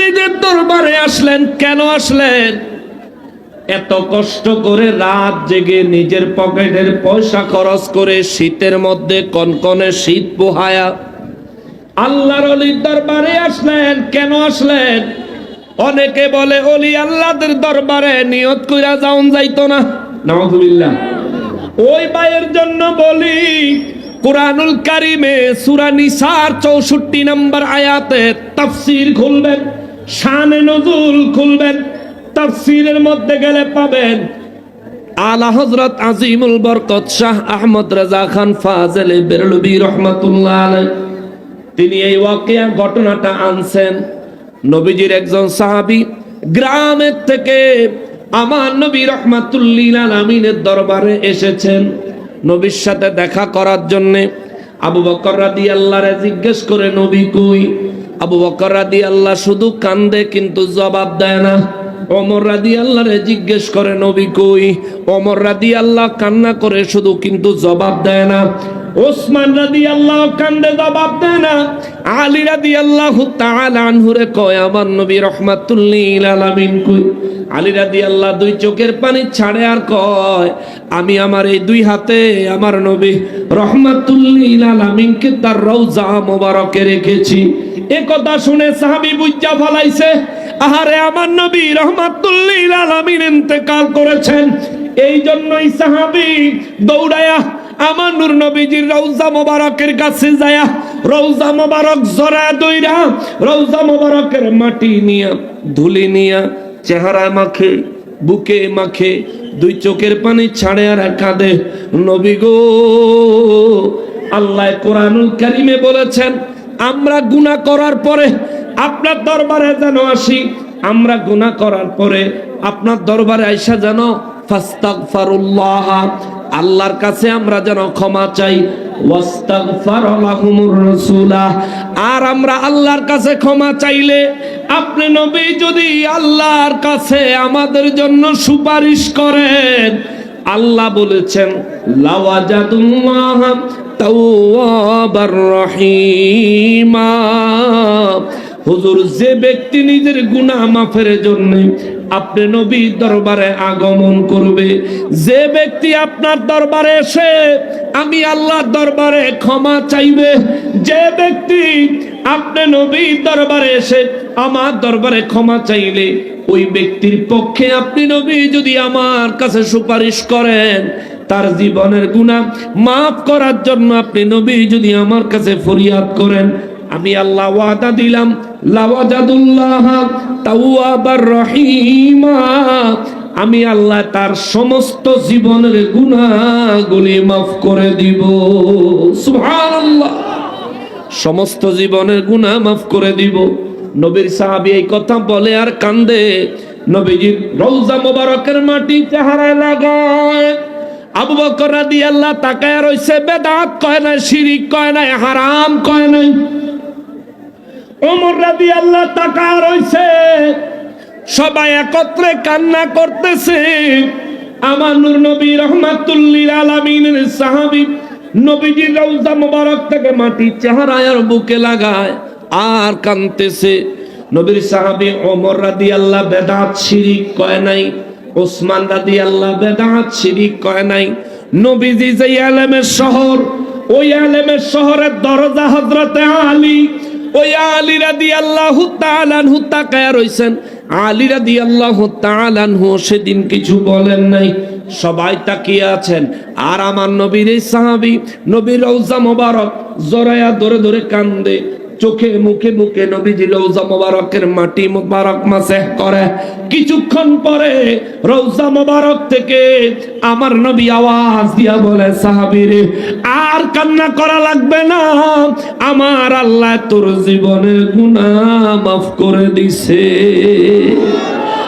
নবীদের দরবারে আসলেন, কেন আসলেন? এত কষ্ট করে রাত জেগে নিজের পকেটের পয়সা খরচ করে শীতের মধ্যে কনকনে শীত পোহায়া আল্লাহর ওলির দরবারে আসলেন। কেন আসলেন? অনেকে বলে ওলি আল্লাহদের দরবারে নিয়ত কইরা যাওন যাইতো না, নাউযুবিল্লাহ। ওই ভাইয়ের জন্য বলি, কুরআনুল কারীমে সূরা নিসার 64 নম্বর আয়াতে তাফসীর খুলবেন, শানে নুজুল খুলবেন, তাফসীরের মধ্যে গেলে পাবেন আলা হযরত আজিমুল বরকত শাহ আহমদ রাজা খান ফাজেলে বেরলভী রাহমাতুল্লাহ আলাইহি তিনি এই ওয়াকিয়া ঘটনাটা আনছেন। নবীজির একজন সাহাবী গ্রামের থেকে আমার নবী রাহমাতুল্লিল আলামিনের দরবারে এসেছেন নবীর সাথে দেখা করার জন্য। আবু বকর রাদিয়াল্লাহু জিজ্ঞেস করে নবী কই? আবু বকর রাদিয়াল্লাহু শুধু কান্দে কিন্তু জবাব দেয় না। ওমর রাদিয়াল্লাহু জিজ্ঞেস করে নবী কই? ওমর রাদিয়াল্লাহু কান্না করে শুধু কিন্তু জবাব দেয় না। ওসমান রাদিয়াল্লাহু কান্দে জবাব দেয় না। আলী রাদিয়াল্লাহু তাআলা আনহুরে কয় আমার নবী রাহমাতুল্লিল আলামিন কই? আলী রাদিয়াল্লাহু দুই চোখের পানি ছাড়ে আর কয় আমি আমার এই দুই হাতে আমার নবী রাহমাতুল্লিল আলামিনকে তার রওজা মোবারকে রেখেছি। এ কথা শুনে সাহাবী বুঝা ফলাইছে আহারে আমার নবী রাহমাতুল্লিল আলামিন ইন্তেকাল করেছেন। এই জন্যই সাহাবী দৌড়ায়া আমার নূর নবীজির রওজা মোবারকের কাছে যায়া রওজা মোবারক জড়া দইরা রওজা মোবারকের মাটি নিয়া ধুলি নিয়া চেহারা মাখে বুকে মাখে দুই চোখের পানি ছাড়ে আর কাঁদে নবী গো আল্লাহ কোরআনুল কারীমে বলেছেন আমরা গুনাহ করার পরে আপনার দরবারে যেন আসি, আমরা গুনাহ করার পরে আপনার দরবারে আইসা যেন ফাস্তাগফিরুল্লাহ আল্লাহর কাছে আমরা যেন ক্ষমা চাই, ওয়াস্তাগফার লাহুমুর রাসূলা আর আমরা আল্লাহর কাছে ক্ষমা চাইলে আপনি নবী যদি আল্লাহর কাছে আমাদের জন্য সুপারিশ করেন আল্লাহ বলেছেন লাওয়াজাদুল্লাহ তাওয়াবার রহিমা। হুজুর যে ব্যক্তি নিজের গুনাহ মাফের জন্য আপনি নবীর দরবারে আগমন করবে, যে ব্যক্তি আপনার দরবারে এসে আমি আল্লাহর দরবারে ক্ষমা চাইবে, যে ব্যক্তি আপনি নবীর দরবারে এসে আমার দরবারে ক্ষমা চাইলে ওই ব্যক্তির পক্ষে আপনি নবী যদি আমার কাছে সুপারিশ করেন তার জীবনের গুনাহ মাফ করার জন্য আপনি নবী যদি আমার কাছে ফরিয়াদ করেন আমি আল্লাহ ওয়াদা দিলাম লাওয়াজাদুল্লাহ তাওয়াবার রহিমা আমি আল্লাহ তার সমস্ত জীবনের গুনাহগুলি মাফ করে দিব। সুবহানাল্লাহ, সমস্ত জীবনের গুনাহ মাফ করে দিব। নবীর সাহাবী এই কথা বলে আর কান্দে, নবীজির রওজা মোবারকের মাটি চেহারায় লাগায়। আবু বকর রাদিয়াল্লাহু তাকায়া রইছে, বেদাত কয় না, শিরিক কয় না, হারাম কয় নাই। ওমর রাদিয়াল্লাহু তাকায়া রইছে, সবাই একত্রে কান্না করতেছে। আমার নূর নবী রাহমাতুল্লিল আলামিনের সাহাবী নবীজির রওজা মোবারক থেকে মাটি চেহারায় আর বুকে লাগায় আর কাঁদতেছে। নবীর সাহাবী ওমর রাদিয়াল্লাহু বেদাত শিরিক কয় নাই, ওসমান রাদিয়াল্লাহু বেদাত শিরিক কয় নাই। নবীজি যে আলেমের শহর, ওই আলেমের শহরের দরজা হযরতে আলী, ওই আলী রাদিয়াল্লাহু তাআলা আনহু তাকায়া রইছেন। আলী রাদিয়াল্লাহু তাআলা আনহু সেদিন কিছু বলেন নাই, সবাই তাকিয়ে আছেন। আর আমার নবীর এই সাহাবী নবীর রওজা মোবারক জড়ায়া ধরে ধরে কান্দে, চোখে মুখে মুখে নবীজি রওজা মোবারকের মাটি মোবারক মাসেহ করে। কিছুক্ষণ পরে রওজা মোবারক থেকে আমার নবী আওয়াজ দিয়া বলে সাহাবীরে আর কান্না করা লাগবে না, আমার আল্লাহ তোর জীবনের গুনাহ মাফ করে দিছে।